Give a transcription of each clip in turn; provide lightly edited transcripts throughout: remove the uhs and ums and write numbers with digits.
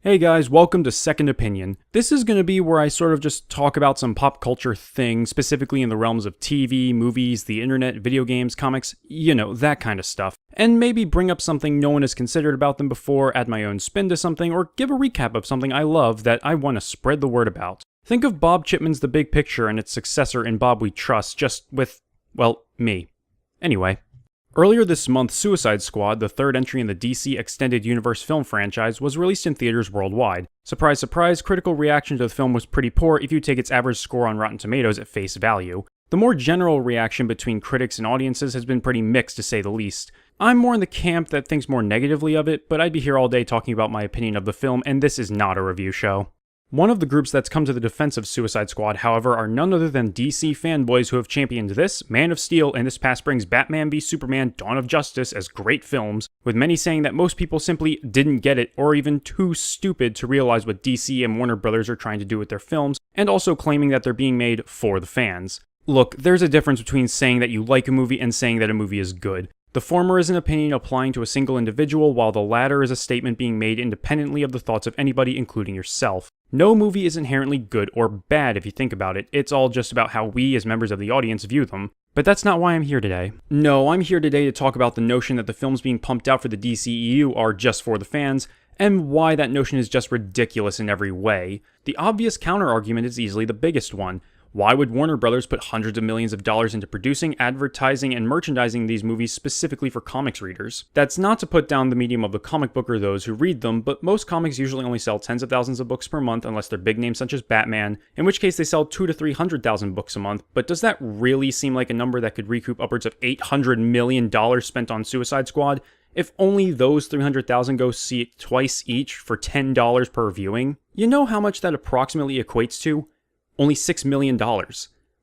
Hey guys, welcome to Second Opinion. This is going to be where I sort of just talk about some pop culture things, specifically in the realms of TV, movies, the internet, video games, comics, that kind of stuff. And maybe bring up something no one has considered about them before, add my own spin to something, or give a recap of something I love that I want to spread the word about. Think of Bob Chipman's The Big Picture and its successor in Bob We Trust, just with, well, me. Anyway. Earlier this month, Suicide Squad, the third entry in the DC Extended Universe film franchise, was released in theaters worldwide. Surprise, surprise, critical reaction to the film was pretty poor if you take its average score on Rotten Tomatoes at face value. The more general reaction between critics and audiences has been pretty mixed to say the least. I'm more in the camp that thinks more negatively of it, but I'd be here all day talking about my opinion of the film, and this is not a review show. One of the groups that's come to the defense of Suicide Squad, however, are none other than DC fanboys who have championed this, Man of Steel, and this past spring's Batman v Superman Dawn of Justice as great films, with many saying that most people simply didn't get it or even too stupid to realize what DC and Warner Brothers are trying to do with their films, and also claiming that they're being made for the fans. Look, there's a difference between saying that you like a movie and saying that a movie is good. The former is an opinion applying to a single individual, while the latter is a statement being made independently of the thoughts of anybody, including yourself. No movie is inherently good or bad if you think about it, it's all just about how we as members of the audience view them. But that's not why I'm here today. No, I'm here today to talk about the notion that the films being pumped out for the DCEU are just for the fans, and why that notion is just ridiculous in every way. The obvious counter-argument is easily the biggest one. Why would Warner Brothers put hundreds of millions of dollars into producing, advertising, and merchandising these movies specifically for comics readers? That's not to put down the medium of the comic book or those who read them, but most comics usually only sell tens of thousands of books per month unless they're big names such as Batman, in which case they sell 200,000 to 300,000 books a month, but does that really seem like a number that could recoup upwards of $800 million spent on Suicide Squad? If only those 300,000 go see it twice each for $10 per viewing? You know how much that approximately equates to? Only $6 million.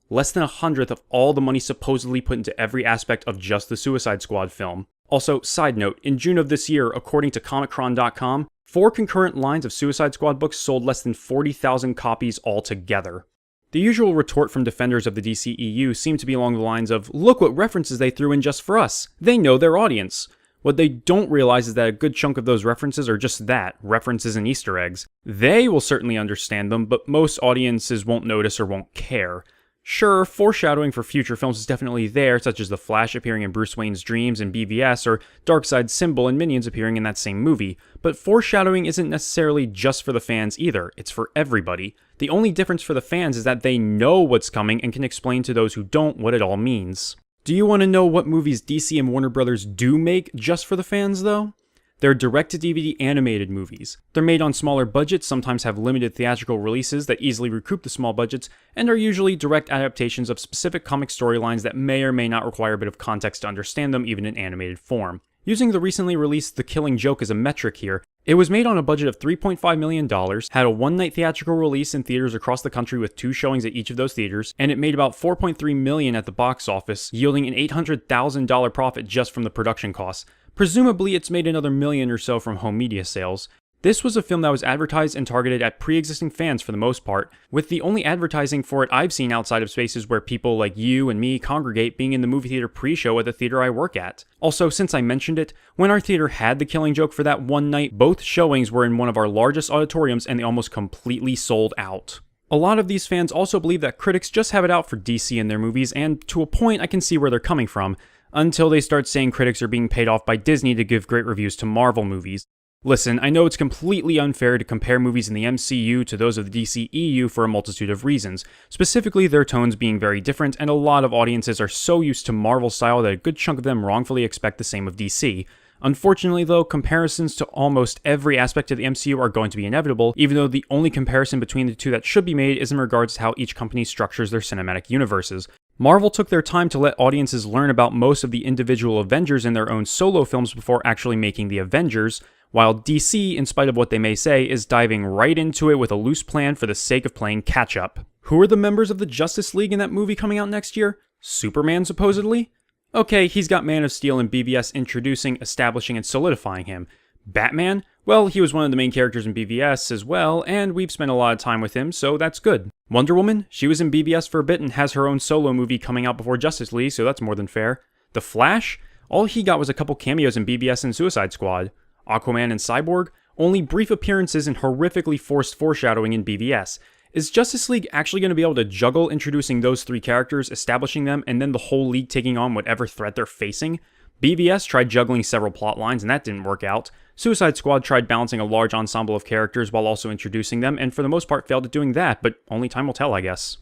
Less than 100th of all the money supposedly put into every aspect of just the Suicide Squad film. Also, side note, in June of this year, according to ComicCron.com, 4 concurrent lines of Suicide Squad books sold less than 40,000 copies altogether. The usual retort from defenders of the DCEU seemed to be along the lines of, look what references they threw in just for us. They know their audience. What they don't realize is that a good chunk of those references are just that, references and Easter eggs. They will certainly understand them, but most audiences won't notice or won't care. Sure, foreshadowing for future films is definitely there, such as The Flash appearing in Bruce Wayne's dreams in BVS, or Darkseid's symbol and Minions appearing in that same movie, but foreshadowing isn't necessarily just for the fans either, it's for everybody. The only difference for the fans is that they know what's coming and can explain to those who don't what it all means. Do you want to know what movies DC and Warner Brothers do make just for the fans, though? They're direct-to-DVD animated movies. They're made on smaller budgets, sometimes have limited theatrical releases that easily recoup the small budgets, and are usually direct adaptations of specific comic storylines that may or may not require a bit of context to understand them, even in animated form. Using the recently released The Killing Joke as a metric here, it was made on a budget of $3.5 million, had a one-night theatrical release in theaters across the country with 2 showings at each of those theaters, and it made about $4.3 million at the box office, yielding an $800,000 profit just from the production costs. Presumably, it's made another $1 million or so from home media sales. This was a film that was advertised and targeted at pre-existing fans for the most part, with the only advertising for it I've seen outside of spaces where people like you and me congregate being in the movie theater pre-show at the theater I work at. Also, since I mentioned it, when our theater had The Killing Joke for that one night, both showings were in one of our largest auditoriums and they almost completely sold out. A lot of these fans also believe that critics just have it out for DC in their movies, and to a point I can see where they're coming from, until they start saying critics are being paid off by Disney to give great reviews to Marvel movies. Listen, I know it's completely unfair to compare movies in the MCU to those of the DCEU for a multitude of reasons, specifically their tones being very different, and a lot of audiences are so used to Marvel style that a good chunk of them wrongfully expect the same of DC. Unfortunately though, comparisons to almost every aspect of the MCU are going to be inevitable, even though the only comparison between the two that should be made is in regards to how each company structures their cinematic universes. Marvel took their time to let audiences learn about most of the individual Avengers in their own solo films before actually making the Avengers, while DC, in spite of what they may say, is diving right into it with a loose plan for the sake of playing catch-up. Who are the members of the Justice League in that movie coming out next year? Superman, supposedly? Okay, he's got Man of Steel and BVS introducing, establishing, and solidifying him. Batman? Well, he was one of the main characters in BVS as well, and we've spent a lot of time with him, so that's good. Wonder Woman? She was in BVS for a bit and has her own solo movie coming out before Justice League, so that's more than fair. The Flash? All he got was a couple cameos in BVS and Suicide Squad. Aquaman and Cyborg? only brief appearances and horrifically forced foreshadowing in BVS. Is Justice League actually going to be able to juggle introducing those three characters, establishing them, and then the whole league taking on whatever threat they're facing? BVS tried juggling several plot lines and that didn't work out. Suicide Squad tried balancing a large ensemble of characters while also introducing them, and for the most part failed at doing that, but only time will tell, I guess.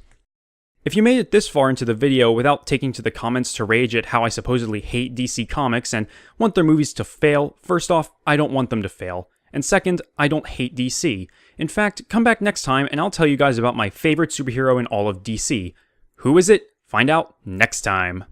If you made it this far into the video without taking to the comments to rage at how I supposedly hate DC Comics and want their movies to fail, first off, I don't want them to fail. And second, I don't hate DC. In fact, come back next time and I'll tell you guys about my favorite superhero in all of DC. Who is it? Find out next time.